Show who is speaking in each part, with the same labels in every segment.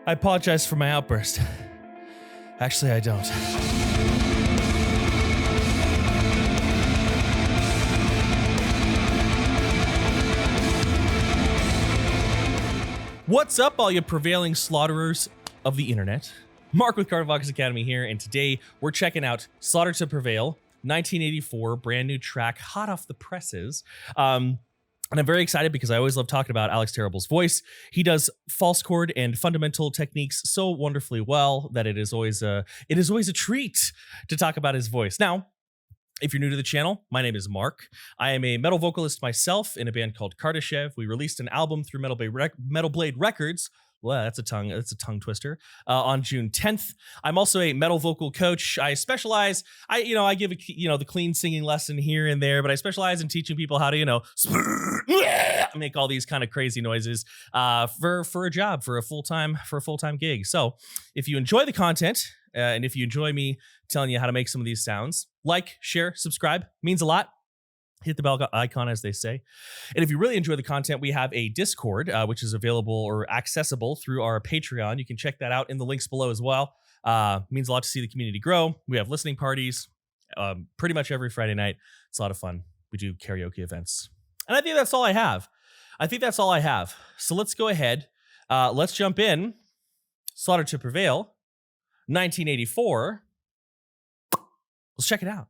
Speaker 1: I apologize for my outburst. Actually, I don't. What's up, all you prevailing slaughterers of the internet? Mark with Cardiomyopathy Academy here, and today we're checking out Slaughter To Prevail, 1984, brand new track, hot off the presses. And I'm very excited because I always love talking about Alex Terrible's voice. He does false chord and fundamental techniques so wonderfully well that it is always a treat to talk about his voice. Now, if you're new to the channel, my name is Mark. I am a metal vocalist myself in a band called Kardashev. We released an album through Metal Blade Records. Well, that's a tongue twister. On June 10th. I'm also a metal vocal coach. I specialize, I give the clean singing lesson here and there, but I specialize in teaching people how to, make all these kind of crazy noises for a job, for a full-time gig. So if you enjoy the content, and if you enjoy me telling you how to make some of these sounds, like, share, subscribe, means a lot. Hit the bell icon, as they say. And if you really enjoy the content, we have a Discord, which is available or accessible through our Patreon. You can check that out in the links below as well. Means a lot to see the community grow. We have listening parties pretty much every Friday night. It's a lot of fun. We do karaoke events. And I think that's all I have. So let's go ahead. Let's jump in. Slaughter To Prevail, 1984. Let's check it out.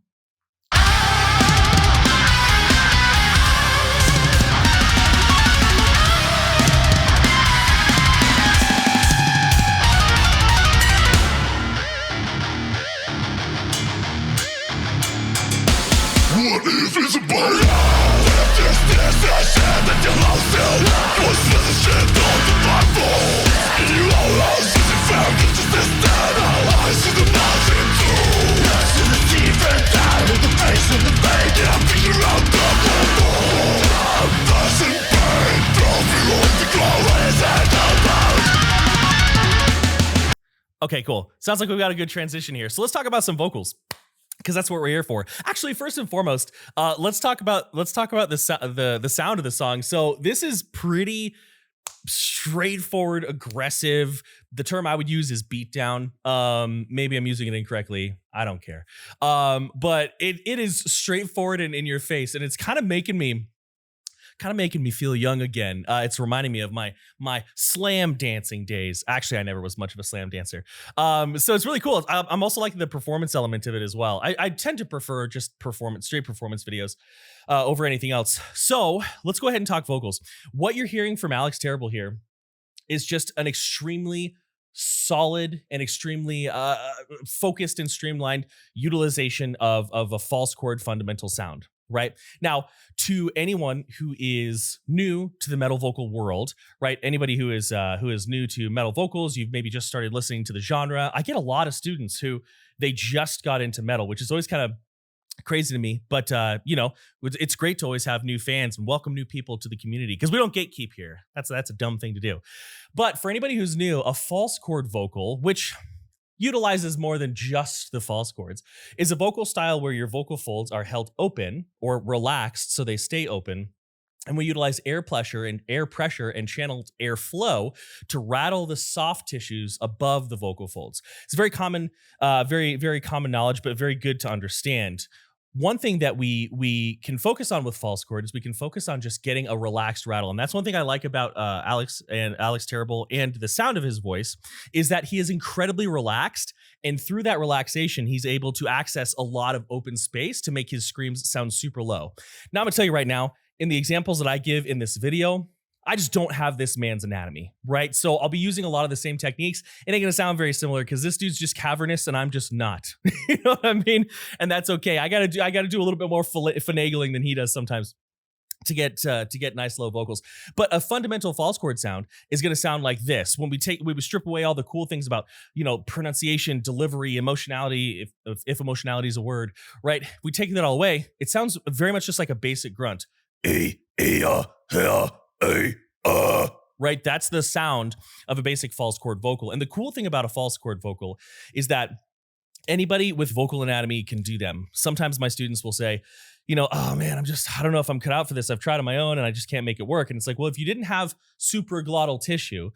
Speaker 2: What if it's a bird? If this decision that you're lost in was positioned on the Bible, and you all lost as you found consistent. I see the mountain too. I see the deep and down with the face of the vein. And I'm figuring out the whole. I'm passing pain. Don't feel like the glow is at the bound.
Speaker 1: Okay, cool. Sounds like we've got a good transition here. So let's talk about some vocals, because that's what we're here for. Actually, first and foremost, let's talk about the sound of the song. So this is pretty straightforward, aggressive. The term I would use is beatdown. Maybe I'm using it incorrectly. I don't care. But it is straightforward and in your face, and it's kind of making me feel young again. It's reminding me of my slam dancing days. Actually, I never was much of a slam dancer. So it's really cool. I'm also liking the performance element of it as well. I tend to prefer just straight performance videos over anything else. So let's go ahead and talk vocals. What you're hearing from Alex Terrible here is just an extremely solid and extremely focused and streamlined utilization of a false chord fundamental sound. Right now, to anyone who is new to the metal vocal world, right? Anybody who is new to metal vocals, you've maybe just started listening to the genre. I get a lot of students who they just got into metal, which is always kind of crazy to me. But it's great to always have new fans and welcome new people to the community, because we don't gatekeep here. That's a dumb thing to do. But for anybody who's new, a false chord vocal, which utilizes more than just the false chords, is a vocal style where your vocal folds are held open or relaxed so they stay open. And we utilize air pressure and channeled airflow to rattle the soft tissues above the vocal folds. It's very common, very, very common knowledge, but very good to understand. One thing that we can focus on with false chord is we can focus on just getting a relaxed rattle. And that's one thing I like about Alex Terrible and the sound of his voice, is that he is incredibly relaxed. And through that relaxation, he's able to access a lot of open space to make his screams sound super low. Now, I'm gonna tell you right now, in the examples that I give in this video, I just don't have this man's anatomy, right? So I'll be using a lot of the same techniques. It ain't gonna sound very similar because this dude's just cavernous and I'm just not. You know what I mean? And that's okay. I gotta do a little bit more finagling than he does sometimes to get nice low vocals. But a fundamental false chord sound is gonna sound like this. When we strip away all the cool things about, pronunciation, delivery, emotionality, if emotionality is a word, right? We take that all away. It sounds very much just like a basic grunt. Right? That's the sound of a basic false chord vocal. And the cool thing about a false chord vocal is that anybody with vocal anatomy can do them. Sometimes my students will say, oh man, I don't know if I'm cut out for this. I've tried on my own and I just can't make it work. And it's like, well, if you didn't have supraglottal tissue,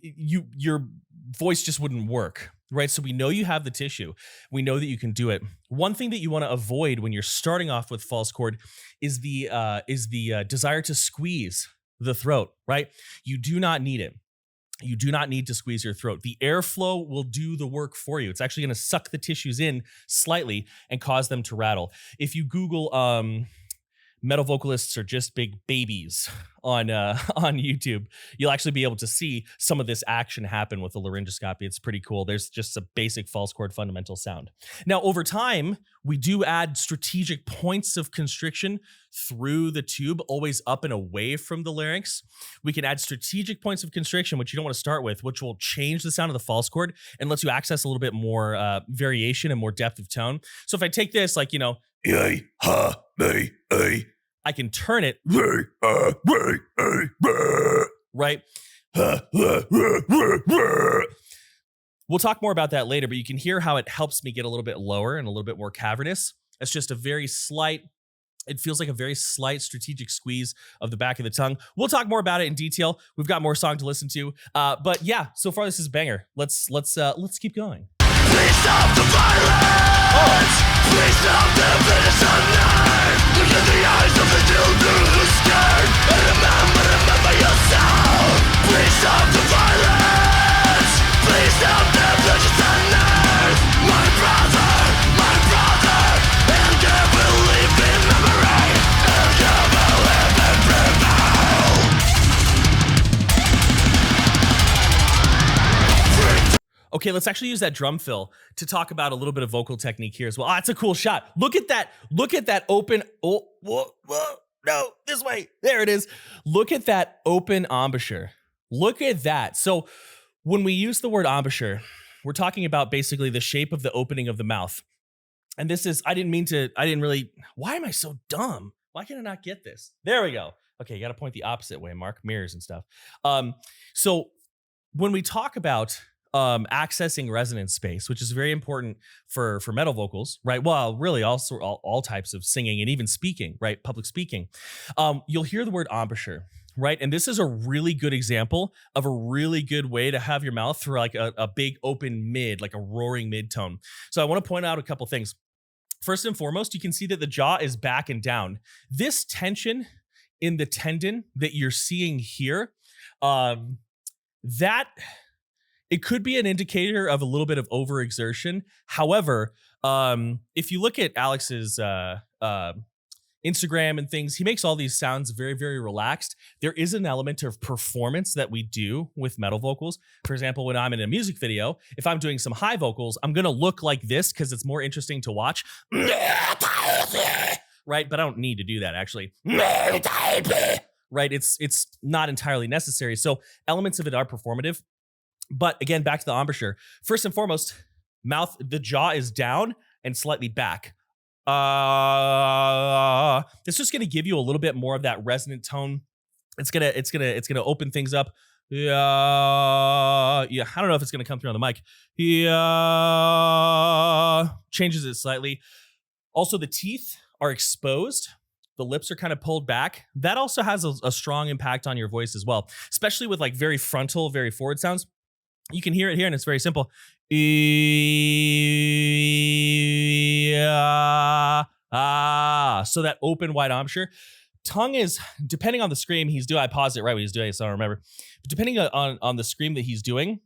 Speaker 1: your voice just wouldn't work, right? So we know you have the tissue. We know that you can do it. One thing that you want to avoid when you're starting off with false chord is the desire to squeeze the throat, right? You do not need it. You do not need to squeeze your throat. The airflow will do the work for you. It's actually going to suck the tissues in slightly and cause them to rattle. If you Google metal vocalists are just big babies on YouTube, you'll actually be able to see some of this action happen with the laryngoscopy. It's pretty cool. There's just a basic false chord fundamental sound. Now, over time, we do add strategic points of constriction through the tube, always up and away from the larynx. We can add strategic points of constriction, which you don't want to start with, which will change the sound of the false chord and lets you access a little bit more variation and more depth of tone. So if I take this, like,
Speaker 2: Yay, ha, me, ay.
Speaker 1: I can turn it, right? We'll talk more about that later, but you can hear how it helps me get a little bit lower and a little bit more cavernous. It's just a very slight, it feels like a very slight strategic squeeze of the back of the tongue. We'll talk more about it in detail. We've got more song to listen to. But yeah, so far this is a banger. Let's keep going.
Speaker 2: Please stop the violence! Please stop the venison knife! Look in the eyes of the children who are scared! And remember yourself! Please stop the violence! Please stop the venison knife! My brother! And you will live in memory! And you will live in prevail!
Speaker 1: Okay, let's actually use that drum fill to talk about a little bit of vocal technique here as well. It's a cool shot. Look at that open, no, this way. There it is. Look at that open embouchure. Look at that. So when we use the word embouchure, we're talking about basically the shape of the opening of the mouth. And this is, why am I so dumb? Why can I not get this? There we go. Okay, you got to point the opposite way, Mark, mirrors and stuff. So when we talk about accessing resonance space, which is very important for metal vocals, right? Well, really also all types of singing and even speaking, right? Public speaking. You'll hear the word embouchure, right? And this is a really good example of a really good way to have your mouth through like a big open mid, like a roaring mid tone. So I want to point out a couple things. First and foremost, you can see that the jaw is back and down. This tension in the tendon that you're seeing here, it could be an indicator of a little bit of overexertion. However, if you look at Alex's Instagram and things, he makes all these sounds very, very relaxed. There is an element of performance that we do with metal vocals. For example, when I'm in a music video, if I'm doing some high vocals, I'm going to look like this because it's more interesting to watch. Right? But I don't need to do that, actually. Right? It's not entirely necessary. So elements of it are performative. But again, back to the embouchure. First and foremost, the jaw is down and slightly back. It's just going to give you a little bit more of that resonant tone. It's gonna open things up. Yeah. I don't know if it's gonna come through on the mic. Yeah. Changes it slightly. Also, the teeth are exposed. The lips are kind of pulled back. That also has a strong impact on your voice as well, especially with like very frontal, very forward sounds. You can hear it here, and it's very simple. So that open, wide embouchure. Tongue is, depending on the scream he's doing, I paused it right when he's doing it, so I don't remember. But depending on the scream that he's doing,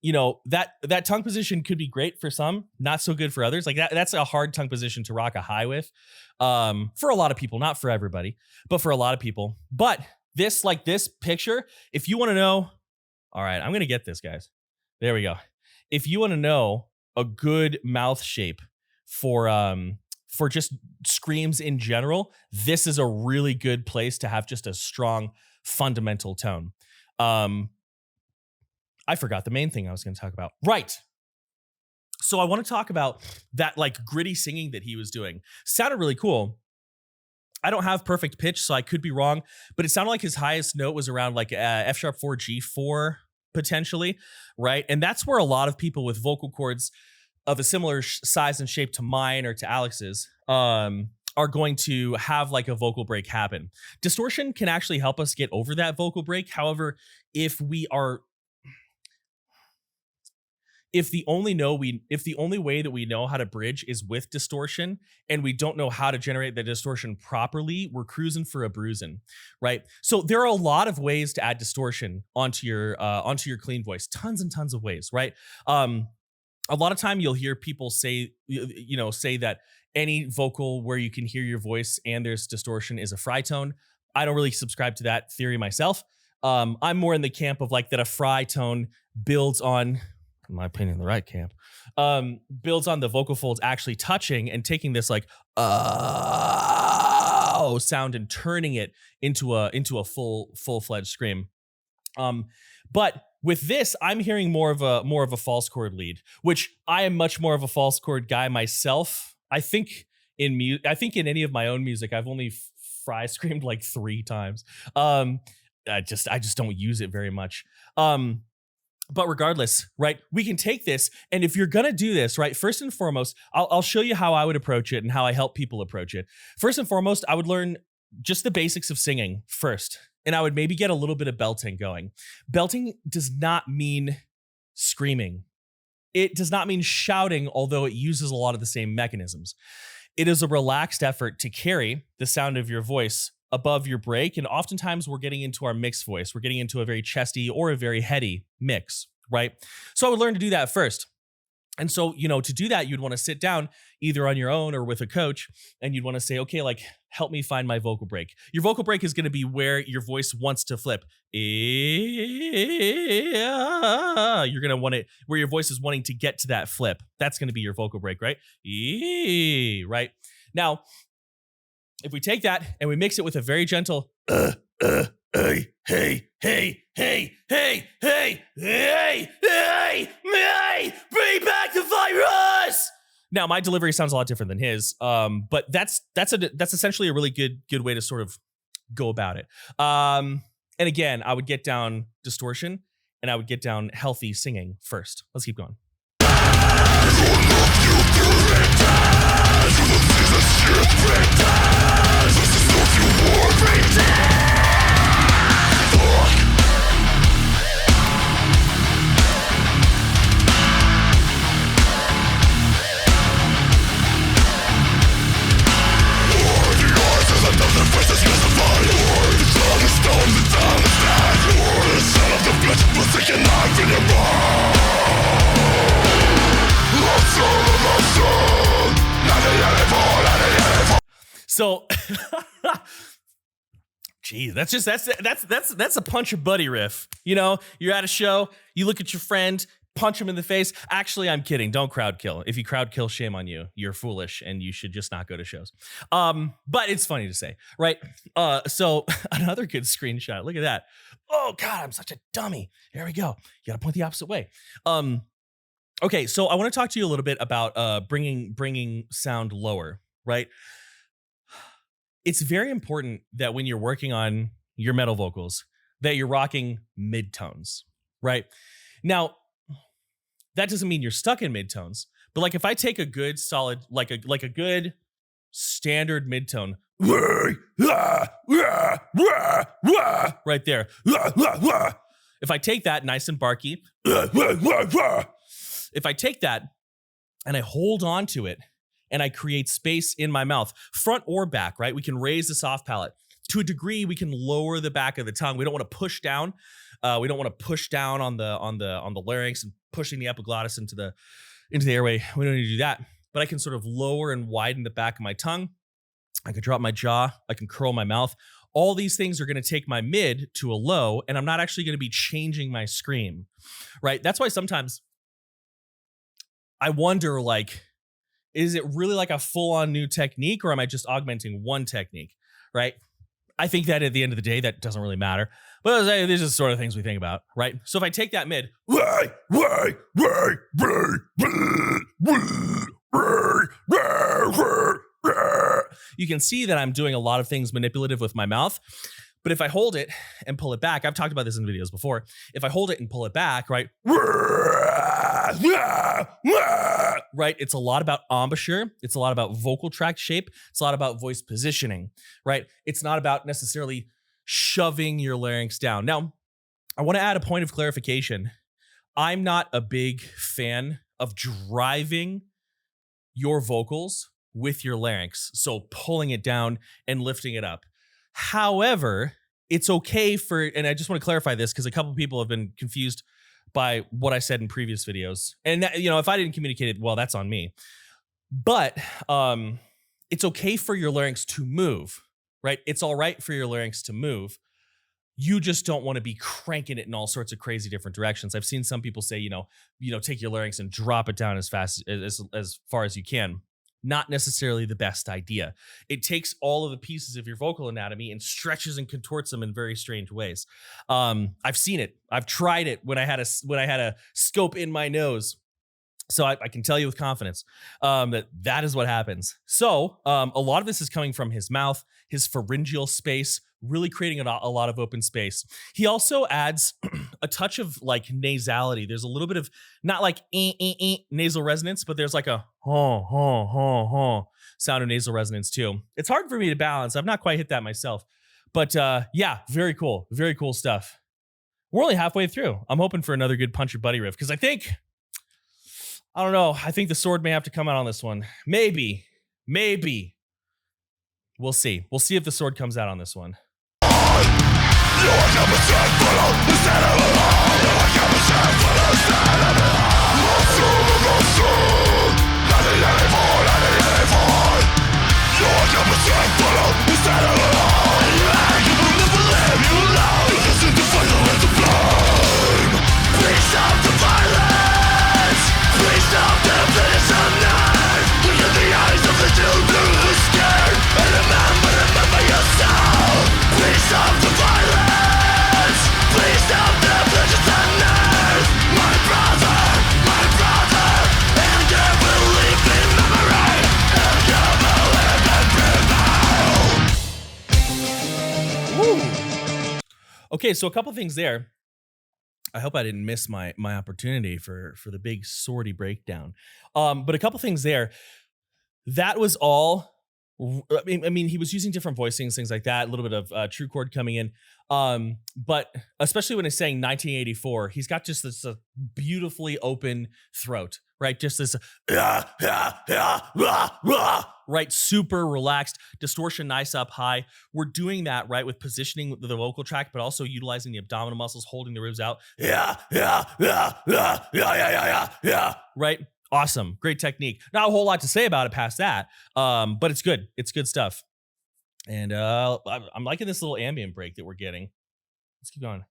Speaker 1: that tongue position could be great for some, not so good for others. Like that's a hard tongue position to rock a high with, for a lot of people, not for everybody, but for a lot of people. But this picture, if you want to know, all right, I'm going to get this, guys. There we go. If you want to know a good mouth shape for just screams in general, this is a really good place to have just a strong fundamental tone. I forgot the main thing I was going to talk about. Right. So I want to talk about that like gritty singing that he was doing. Sounded really cool. I don't have perfect pitch, so I could be wrong, but it sounded like his highest note was around like F sharp 4 G4 potentially, right? And that's where a lot of people with vocal cords of a similar size and shape to mine or to Alex's are going to have like a vocal break happen. Distortion can actually help us get over that vocal break. However, if the only way that we know how to bridge is with distortion, and we don't know how to generate the distortion properly, we're cruising for a bruising, right? So there are a lot of ways to add distortion onto your clean voice, tons and tons of ways, right? A lot of time you'll hear people say that any vocal where you can hear your voice and there's distortion is a fry tone. I don't really subscribe to that theory myself. I'm more in the camp of like that a fry tone builds on, in my opinion, the right camp, builds on the vocal folds actually touching and taking this like sound and turning it into a full-fledged scream. But with this, I'm hearing more of a false chord lead, which I am much more of a false chord guy myself. I think in any of my own music, I've only fry screamed like 3 times. I just don't use it very much. But regardless, right, we can take this, and if you're gonna do this, right, first and foremost, I'll show you how I would approach it and how I help people approach it. First and foremost, I would learn just the basics of singing first, and I would maybe get a little bit of belting going. Belting does not mean screaming. It does not mean shouting, although it uses a lot of the same mechanisms. It is a relaxed effort to carry the sound of your voice above your break, and oftentimes we're getting into our mixed voice. We're getting into a very chesty or a very heady mix, right? So I would learn to do that first. And so, to do that, you'd want to sit down either on your own or with a coach, and you'd want to say, okay, like, help me find my vocal break. Your vocal break is going to be where your voice wants to flip. You're going to want it where your voice is wanting to get to that flip. That's going to be your vocal break, right? Right? Now, if we take that and we mix it with a very gentle, hey, hey, hey, hey, hey, hey, hey, hey, hey, bring back the virus. Now, my delivery sounds a lot different than his, but that's essentially a really good way to sort of go about it. And again, I would get down distortion and I would get down healthy singing first. Let's keep going. So, geez, that's a punch your buddy riff. You're at a show, you look at your friend, punch him in the face. Actually, I'm kidding. Don't crowd kill. If you crowd kill, shame on you. You're foolish, and you should just not go to shows. But it's funny to say, right? So another good screenshot. Look at that. Oh God, I'm such a dummy. There we go. You got to point the opposite way. Okay, so I want to talk to you a little bit about bringing sound lower, right? It's very important that when you're working on your metal vocals, that you're rocking midtones, right? Now, that doesn't mean you're stuck in midtones, but like if I take a good solid, like a good standard midtone, right there. If I take that nice and barky, if I take that and I hold on to it and I create space in my mouth, front or back, right? We can raise the soft palate. To a degree, we can lower the back of the tongue. We don't want to push down. We don't want to push down on the larynx and pushing the epiglottis into the airway. We don't need to do that. But I can sort of lower and widen the back of my tongue. I can drop my jaw. I can curl my mouth. All these things are going to take my mid to a low, and I'm not actually going to be changing my scream, right? That's why sometimes I wonder, like, is it really like a full-on new technique, or am I just augmenting one technique, right? I think that at the end of the day, that doesn't really matter. But these are the sort of things we think about, right? So if I take that mid, you can see that I'm doing a lot of things manipulative with my mouth. But if I hold it and pull it back, I've talked about this in videos before. If I hold it and pull it back, right? right? It's a lot about embouchure. It's a lot about vocal tract shape. It's a lot about voice positioning, right? It's not about necessarily shoving your larynx down. Now, I want to add a point of clarification. I'm not a big fan of driving your vocals with your larynx, so pulling it down and lifting it up. However, it's okay for, and I just want to clarify this because a couple people have been confused by what I said in previous videos. And if I didn't communicate it well, that's on me. But it's okay for your larynx to move, right? It's all right for your larynx to move. You just don't want to be cranking it in all sorts of crazy different directions. I've seen some people say, take your larynx and drop it down as fast as far as you can. Not necessarily the best idea. It takes all of the pieces of your vocal anatomy and stretches and contorts them in very strange ways. I've seen it. I've tried it when I had a scope in my nose. So I can tell you with confidence that is what happens. So a lot of this is coming from his mouth, his pharyngeal space, really creating a lot of open space. He also adds a touch of like nasality. There's a little bit of not like nasal resonance, but there's like a sound of nasal resonance too. It's hard for me to balance. I've not quite hit that myself, but yeah, very cool stuff. We're only halfway through. I'm hoping for another good Punch Your Buddy riff because I think the sword may have to come out on this one. Maybe. We'll see. We'll see if the sword comes out on this one. Okay, so a couple things there. I hope I didn't miss my opportunity for the big swordy breakdown. But a couple things there. That was all. I mean, he was using different voicings, things like that. A little bit of true chord coming in. But especially when he's saying 1984, he's got just this beautifully open throat, right? Just this, right? Super relaxed, distortion nice up high. We're doing that, right, with positioning the vocal tract, but also utilizing the abdominal muscles, holding the ribs out. Right? Awesome. Great technique. Not a whole lot to say about it past that, but it's good. It's good stuff. And I'm liking this little ambient break that we're getting. Let's keep going.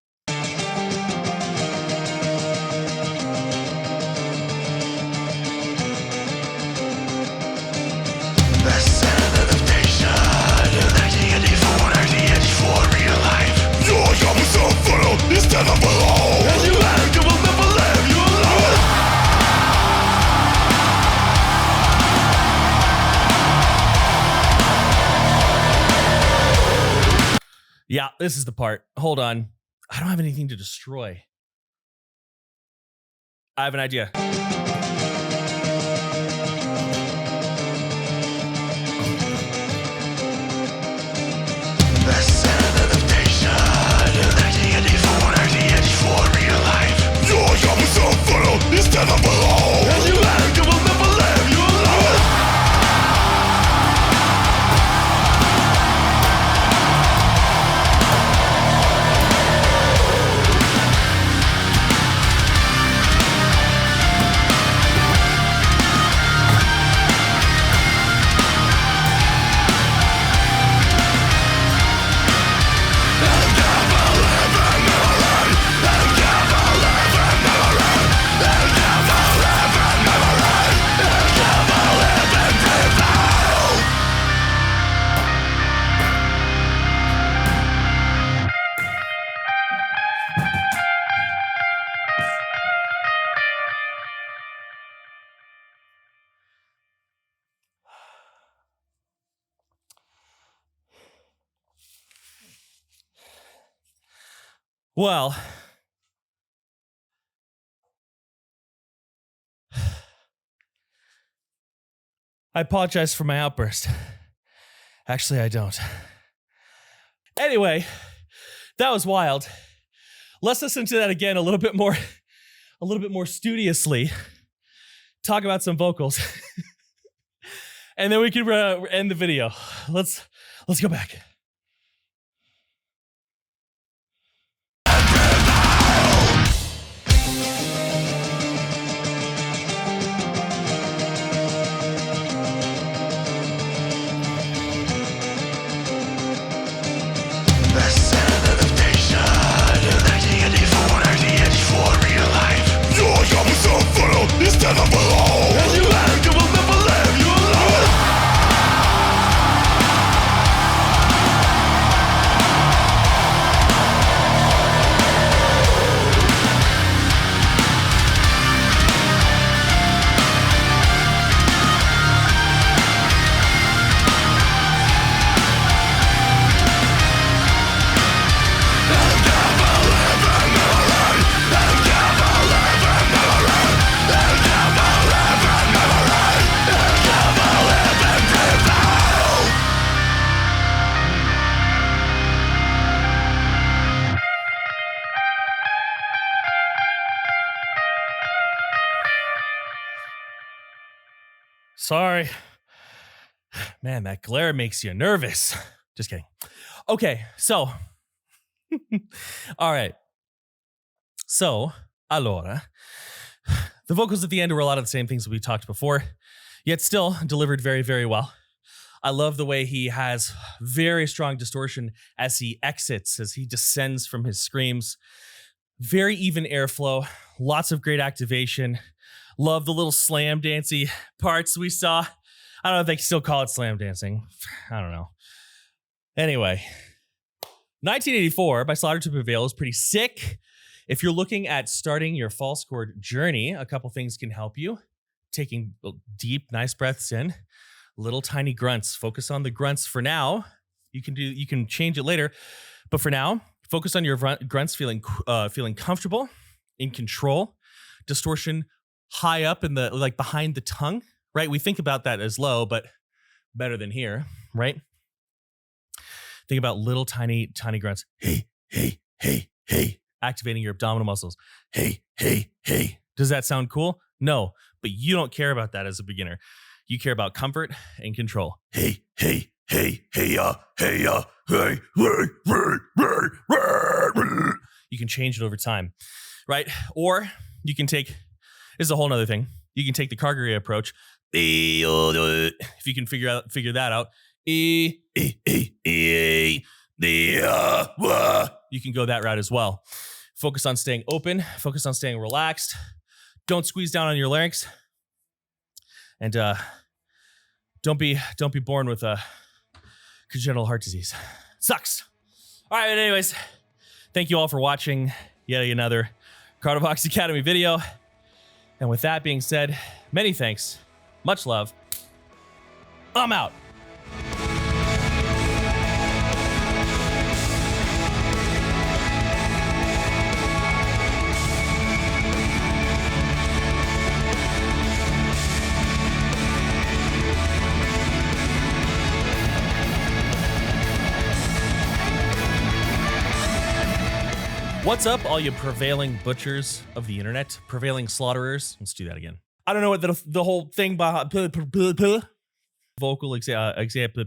Speaker 1: Yeah, this is the part. Hold on. I don't have anything to destroy. I have an idea. Well, I apologize for my outburst. Actually, I don't. Anyway, that was wild. Let's listen to that again a little bit more studiously. Talk about some vocals. And then we can end the video. Let's go back.
Speaker 2: Instead of alone, and you act, you will never live your life.
Speaker 1: Sorry. Man, that glare makes you nervous. Just kidding. Okay, so. All right. So, allora. The vocals at the end were a lot of the same things that we talked before, yet still delivered very, very well. I love the way he has very strong distortion as he exits, as he descends from his screams. Very even airflow, lots of great activation. Love the little slam dancey parts we saw. I don't know if they still call it slam dancing. I don't know. Anyway, 1984 by Slaughter To Prevail is pretty sick. If you're looking at starting your false chord journey, a couple things can help you. Taking deep, nice breaths in, little tiny grunts. Focus on the grunts for now. You can change it later, but for now, focus on your grunts feeling comfortable, in control. Distortion high up in the, like, behind the tongue, right? We think about that as low, but better than here, right? Think about little tiny grunts. Hey, hey, hey, hey. Activating your abdominal muscles. Hey, hey, hey. Does that sound cool? No, but you don't care about that as a beginner. You care about comfort and control. Hey, hey, hey, hey, hey, hey, hey. You can change it over time, right? Or you can take, this is a whole nother thing. You can take the Kargari approach. If you can figure that out. You can go that route as well. Focus on staying open. Focus on staying relaxed. Don't squeeze down on your larynx. And don't be born with a congenital heart disease. Sucks. All right, anyways, thank you all for watching yet another Cardobox Academy video. And with that being said, many thanks, much love. I'm out. What's up, all you prevailing butchers of the internet, prevailing slaughterers? Let's do that again. I don't know what the whole thing behind vocal example.